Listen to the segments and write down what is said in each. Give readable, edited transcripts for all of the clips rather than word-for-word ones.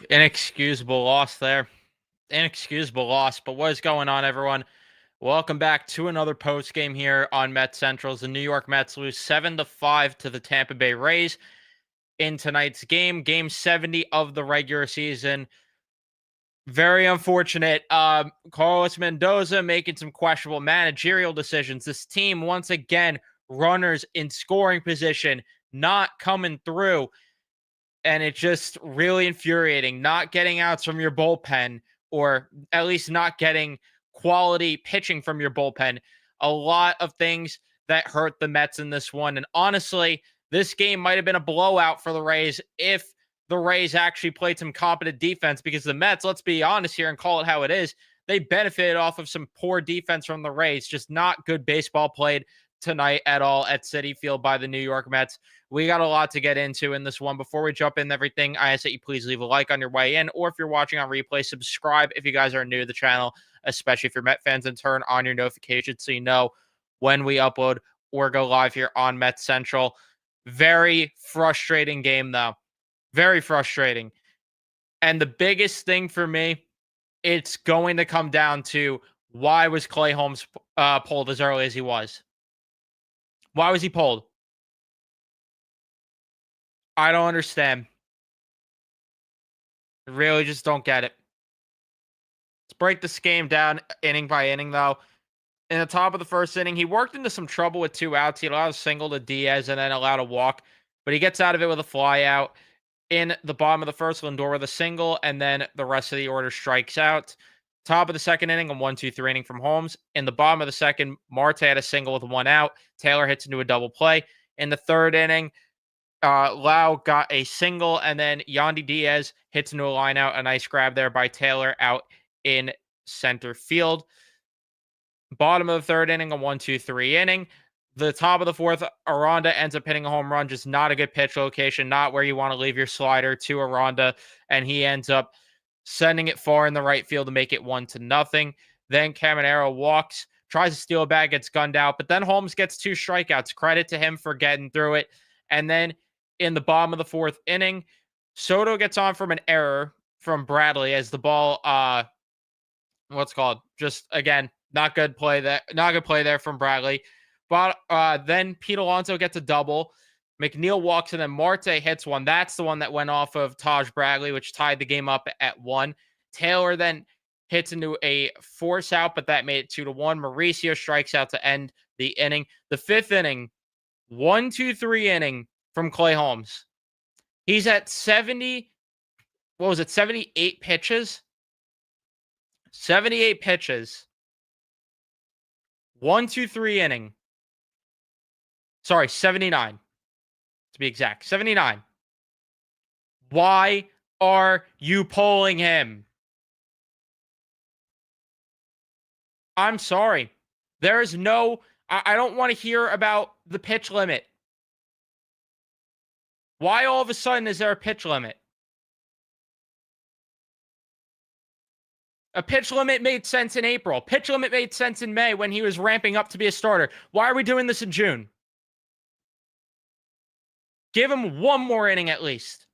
Inexcusable loss there. Inexcusable loss. But what is going on, everyone? Welcome back to another post game here on Mets Centrals. The New York Mets lose 7-5 to the Tampa Bay Rays in tonight's game 70 of the regular season. Very unfortunate. Carlos Mendoza making some questionable managerial decisions. This team, once again, runners in scoring position, not coming through. And it's just really infuriating not getting outs from your bullpen, or at least not getting quality pitching from your bullpen. A lot of things that hurt the Mets in this one. And honestly, this game might have been a blowout for the Rays if the Rays actually played some competent defense, because the Mets, let's be honest here and call it how it is, they benefited off of some poor defense from the Rays. Just not good baseball played tonight at all at Citi Field by the New York Mets. We got a lot to get into in this one. Before we jump in everything, I ask that you please leave a like on your way in, or if you're watching on replay, subscribe if you guys are new to the channel, especially if you're Met fans, and turn on your notifications so you know when we upload or go live here on Mets Central. Very frustrating game, though. Very frustrating. And the biggest thing for me, it's going to come down to, why was Clay Holmes pulled as early as he was? Why was he pulled? I don't understand. Really just don't get it. Let's break this game down inning by inning, though. In the top of the first inning, he worked into some trouble with 2 outs. He allowed a single to Diaz and then allowed a walk, but he gets out of it with a fly out. In the bottom of the first, Lindor with a single, and then the rest of the order strikes out. Top of the second inning, a 1-2-3 inning from Holmes. In the bottom of the second, Marte had a single with 1 out. Taylor hits into a double play. In the third inning, Lau got a single, and then Yandy Diaz hits into a line out. A nice grab there by Taylor out in center field. Bottom of the third inning, a 1-2-3 inning. The top of the fourth, Aranda ends up hitting a home run. Just not a good pitch location, not where you want to leave your slider to Aranda, and he ends up sending it far in the right field to make it 1-0. Then Caminero walks, tries to steal a bag, gets gunned out, but then Holmes gets 2 strikeouts. Credit to him for getting through it. And then in the bottom of the fourth inning, Soto gets on from an error from Bradley as the ball, just again, not good play there from Bradley. But then Pete Alonso gets a double. McNeil walks, and then Marte hits one. That's the one that went off of Taj Bradley, which tied the game up at 1. Taylor then hits into a force out, but that made it 2-1. Mauricio strikes out to end the inning. The fifth inning, 1-2-3 inning from Clay Holmes. He's at 78 pitches? 78 pitches. 1-2-3 inning. Sorry, 79 to be exact. 79. Why are you pulling him? I'm sorry. There is no, I don't want to hear about the pitch limit. Why all of a sudden is there a pitch limit? A pitch limit made sense in April. Pitch limit made sense in May when he was ramping up to be a starter. Why are we doing this in June? Give him one more inning at least.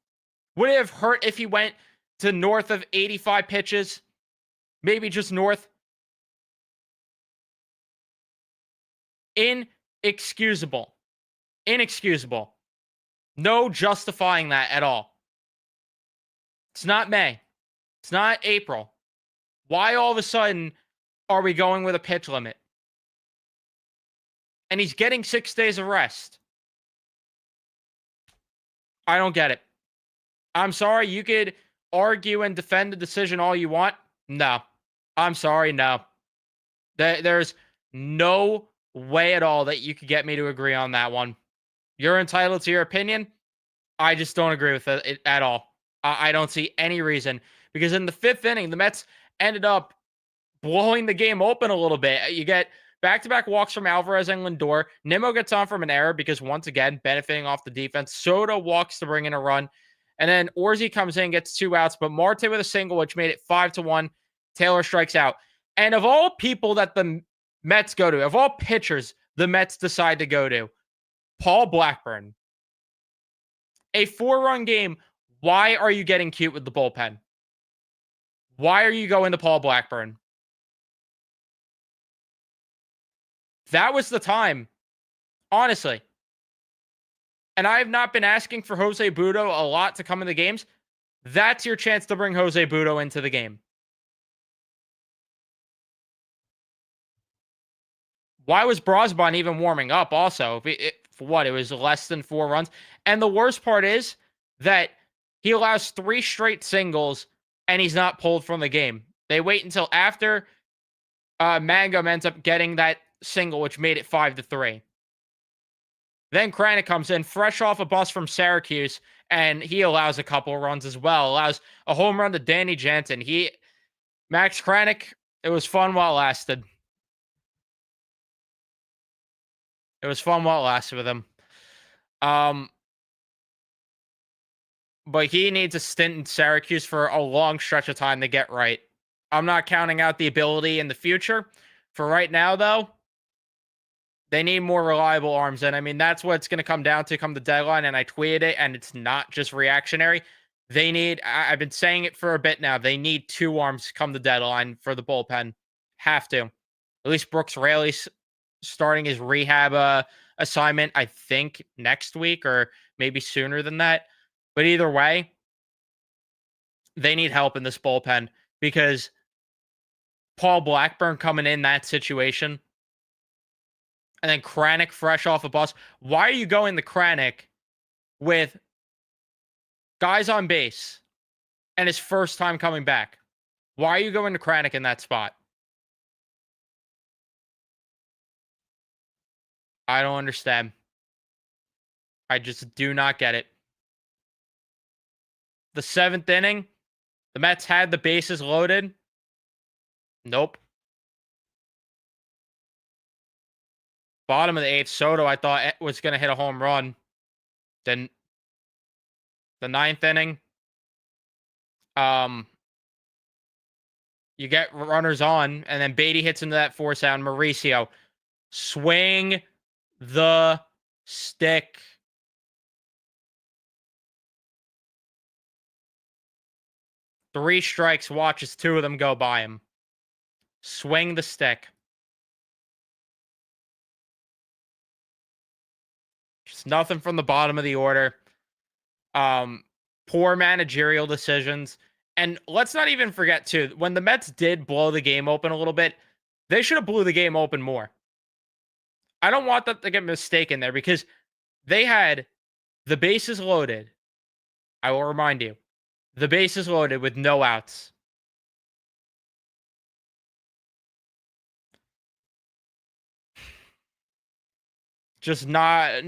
Would it have hurt if he went to north of 85 pitches? Maybe just north? Inexcusable. Inexcusable. No justifying that at all. It's not May. It's not April. Why all of a sudden are we going with a pitch limit? And he's getting 6 days of rest. I don't get it. I'm sorry, you could argue and defend the decision all you want. No. I'm sorry, no. There's no way at all that you could get me to agree on that one. You're entitled to your opinion. I just don't agree with it at all. I don't see any reason. Because in the fifth inning, the Mets ended up blowing the game open a little bit. You get back-to-back walks from Alvarez and Lindor. Nimmo gets on from an error because, once again, benefiting off the defense. Soto walks to bring in a run. And then Orsi comes in, gets 2 outs. But Marte with a single, which made it 5-1. Taylor strikes out. And of all people that the Mets go to, of all pitchers the Mets decide to go to, Paul Blackburn. A 4-run game, Why are you getting cute with the bullpen? Why are you going to Paul Blackburn? That was the time, honestly. And I have not been asking for Jose Butto a lot to come in the games. That's your chance to bring Jose Butto into the game. Why was Brosbon even warming up also? For what? It was less than 4 runs. And the worst part is that he allows 3 straight singles and he's not pulled from the game. They wait until after Mangum ends up getting that single, which made it 5-3. Then Kranick comes in fresh off a bus from Syracuse, and he allows a couple runs as well. Allows a home run to Danny Jansen. Max Kranick, it was fun while it lasted. It was fun while it lasted with him. But he needs a stint in Syracuse for a long stretch of time to get right. I'm not counting out the ability in the future. For right now, though, they need more reliable arms. And I mean, that's what it's going to come down to come the deadline. And I tweeted it, and it's not just reactionary. They need, I've been saying it for a bit now, they need 2 arms come the deadline for the bullpen. Have to. At least Brooks Raley's starting his rehab assignment, I think, next week or maybe sooner than that. But either way, they need help in this bullpen because Paul Blackburn coming in that situation and then Kranick fresh off a bus. Why are you going to Kranick with guys on base and his first time coming back? Why are you going to Kranick in that spot? I don't understand. I just do not get it. The 7th inning, the Mets had the bases loaded. Nope. Bottom of the 8th, Soto, I thought was going to hit a home run. Then the 9th inning, you get runners on, and then Beatty hits into that force out. Mauricio, swing the stick. Three strikes, watches 2 of them go by him. Swing the stick. Just nothing from the bottom of the order. Poor managerial decisions. And let's not even forget, too, when the Mets did blow the game open a little bit, they should have blew the game open more. I don't want that to get mistaken there because they had the bases loaded. I will remind you, the bases loaded with no outs. Just not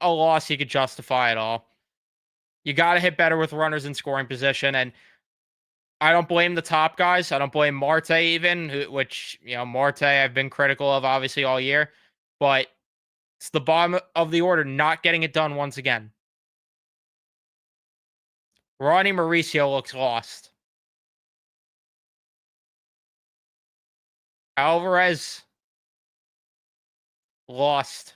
a loss you could justify at all. You got to hit better with runners in scoring position. And I don't blame the top guys. I don't blame Marte even, which, Marte I've been critical of obviously all year. But it's the bottom of the order not getting it done once again. Ronnie Mauricio looks lost. Alvarez lost.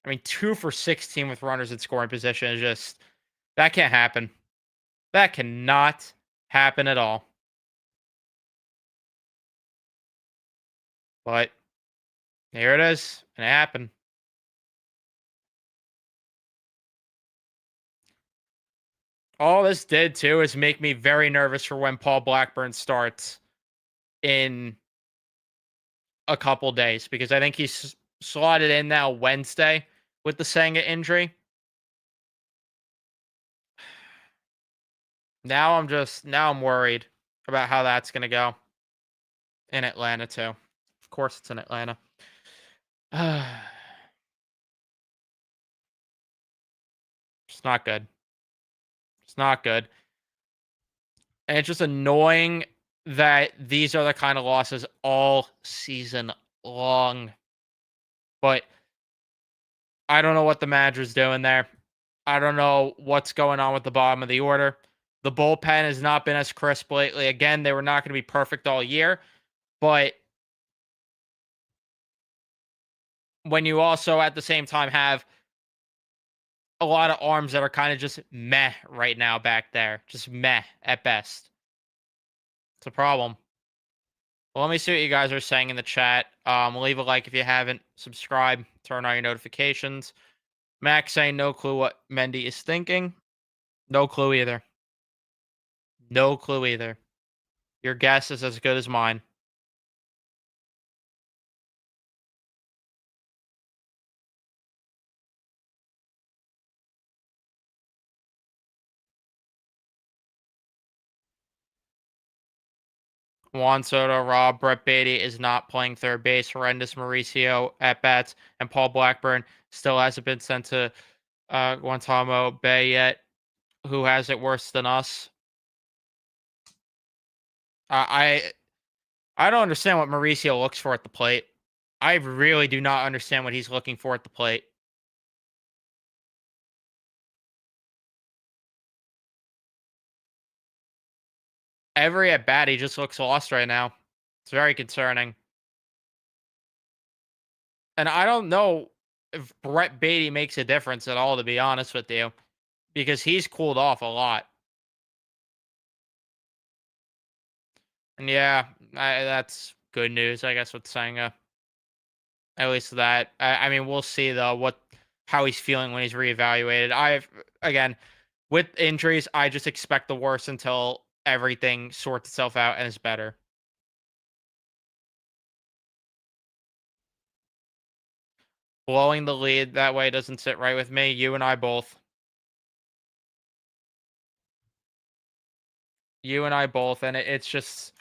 I mean, 2 for 16 with runners in scoring position is just, that can't happen. That cannot happen at all. But here it is. And it happened. All this did, too, is make me very nervous for when Paul Blackburn starts in a couple days. Because I think he's slotted in now Wednesday with the Senga injury. Now I'm worried about how that's going to go in Atlanta, too. Of course it's in Atlanta. It's not good. It's not good. And it's just annoying that these are the kind of losses all season long. But I don't know what the manager's doing there. I don't know what's going on with the bottom of the order. The bullpen has not been as crisp lately. Again, they were not going to be perfect all year. But when you also at the same time have a lot of arms that are kind of just meh right now back there. Just meh at best. It's a problem. Well, let me see what you guys are saying in the chat. Leave a like if you haven't. Subscribe. Turn on your notifications. Max saying no clue what Mendy is thinking. No clue either. No clue either. Your guess is as good as mine. Juan Soto, Rob, Brett Beatty is not playing third base. Horrendous Mauricio at bats, and Paul Blackburn still hasn't been sent to Guantanamo Bay yet. Who has it worse than us? I don't understand what Mauricio looks for at the plate. I really do not understand what he's looking for at the plate. Every at bat, he just looks lost right now. It's very concerning. And I don't know if Brett Beatty makes a difference at all, to be honest with you, because he's cooled off a lot. And yeah, that's good news, I guess, with Senga. At least that. I mean, we'll see though how he's feeling when he's reevaluated. Again, with injuries, I just expect the worst until everything sorts itself out and is better. Blowing the lead that way doesn't sit right with me. You and I both. You and I both, and it's just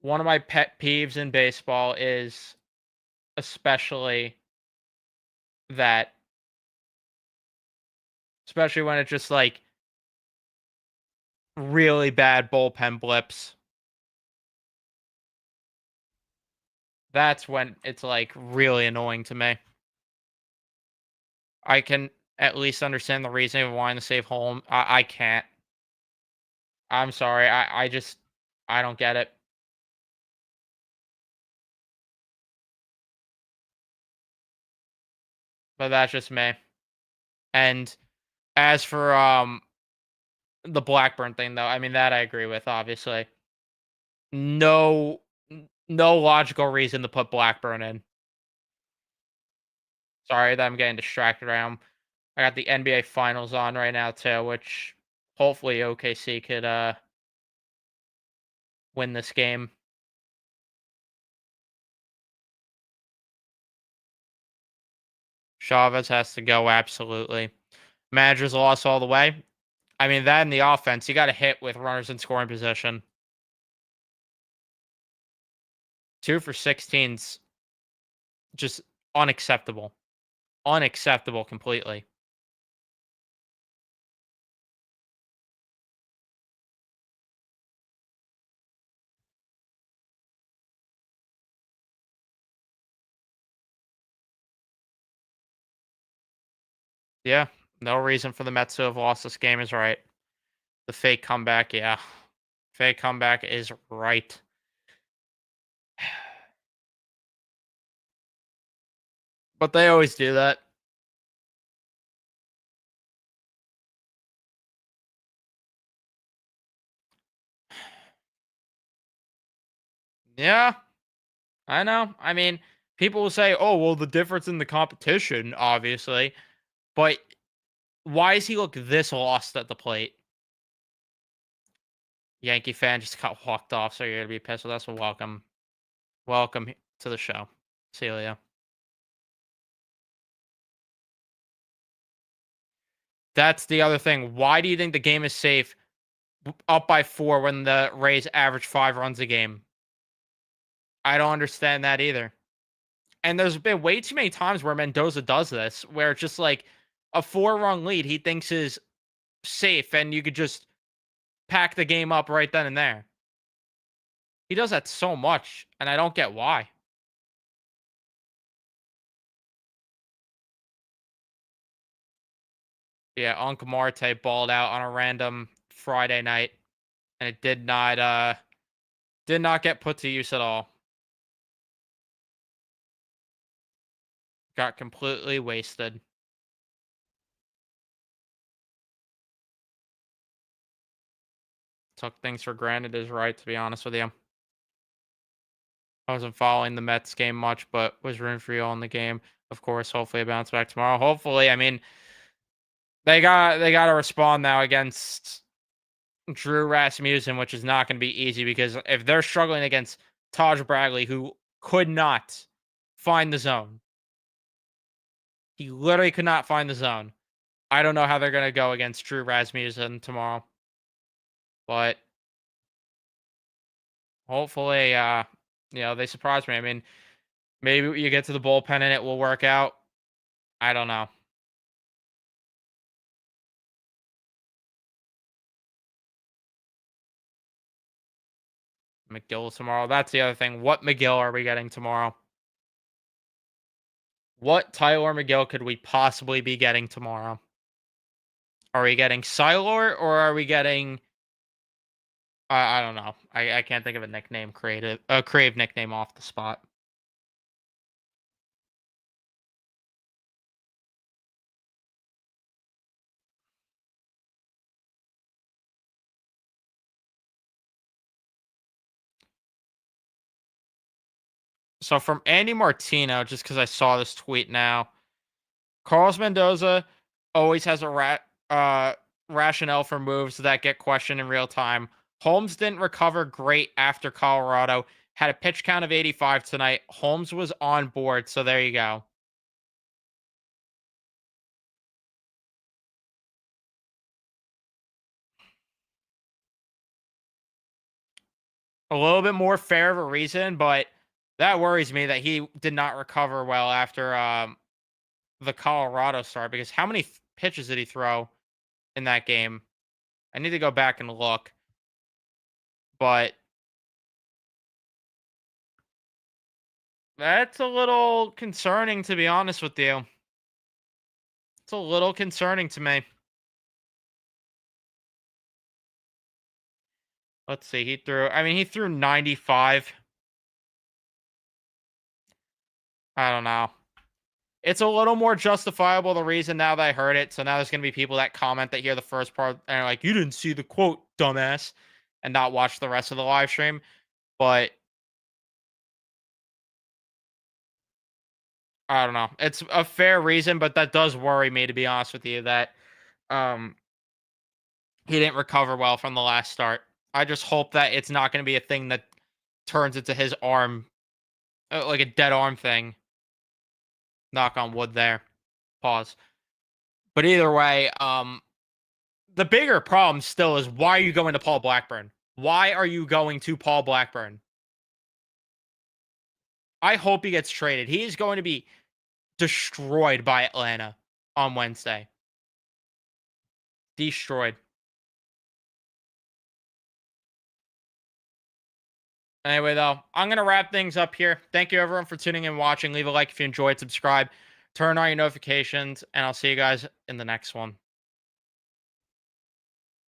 one of my pet peeves in baseball is especially that, especially when it's just like really bad bullpen blips. That's when it's like really annoying to me. I can at least understand the reasoning of wanting to save home. I can't. I'm sorry. I just I don't get it. But that's just me. And as for the Blackburn thing though, I mean that I agree with, obviously. No no logical reason to put Blackburn in. Sorry that I'm getting distracted around. I got the NBA finals on right now too, which hopefully OKC could win this game. Chavez has to go, absolutely. Managers lost all the way. I mean, that in the offense, you got to hit with runners in scoring position. 2 for 16's just unacceptable. Unacceptable completely. Yeah, no reason for the Mets to have lost this game is right. The fake comeback, yeah. Fake comeback is right. But they always do that. Yeah, I know. I mean, people will say, "Oh, well, the difference in the competition, obviously." But why does he look this lost at the plate? Yankee fan just got walked off, so you're gonna be pissed with us. Well, welcome, welcome to the show, Celia. That's the other thing. Why do you think the game is safe up by 4 when the Rays average 5 runs a game? I don't understand that either. And there's been way too many times where Mendoza does this, where it's just like a 4-run lead he thinks is safe, and you could just pack the game up right then and there. He does that so much, and I don't get why. Yeah, Uncle Marte balled out on a random Friday night, and it did not get put to use at all. Got completely wasted. Took things for granted is right, to be honest with you. I wasn't following the Mets game much, but was rooting for you all in the game. Of course, hopefully I bounce back tomorrow. Hopefully, I mean, they got to respond now against Drew Rasmussen, which is not going to be easy because if they're struggling against Taj Bradley, who could not find the zone, he literally could not find the zone. I don't know how they're going to go against Drew Rasmussen tomorrow, but hopefully, they surprise me. I mean, maybe you get to the bullpen and it will work out. I don't know. McGill tomorrow. That's the other thing. What McGill are we getting tomorrow? What Tyler McGill could we possibly be getting tomorrow? Are we getting Siler or are we getting? I don't know. I can't think of a nickname a creative nickname off the spot. So from Andy Martino, just because I saw this tweet now, Carlos Mendoza always has a rationale for moves that get questioned in real time. Holmes didn't recover great after Colorado. Had a pitch count of 85 tonight. Holmes was on board, so there you go. A little bit more fair of a reason, but that worries me that he did not recover well after the Colorado start because how many pitches did he throw in that game? I need to go back and look, but that's a little concerning, to be honest with you. It's a little concerning to me. Let's see. He threw 95. I don't know. It's a little more justifiable, the reason, now that I heard it. So now there's going to be people that comment that hear the first part and are like, you didn't see the quote, dumbass, and not watch the rest of the live stream. But I don't know. It's a fair reason, but that does worry me, to be honest with you, that um he didn't recover well from the last start. I just hope that it's not going to be a thing that turns into his arm, like a dead arm thing. Knock on wood there. Pause. But either way, the bigger problem still is, why are you going to Paul Blackburn? Why are you going to Paul Blackburn? I hope he gets traded. He is going to be destroyed by Atlanta on Wednesday. Destroyed. Anyway, though, I'm going to wrap things up here. Thank you, everyone, for tuning in and watching. Leave a like if you enjoyed, subscribe, turn on your notifications, and I'll see you guys in the next one.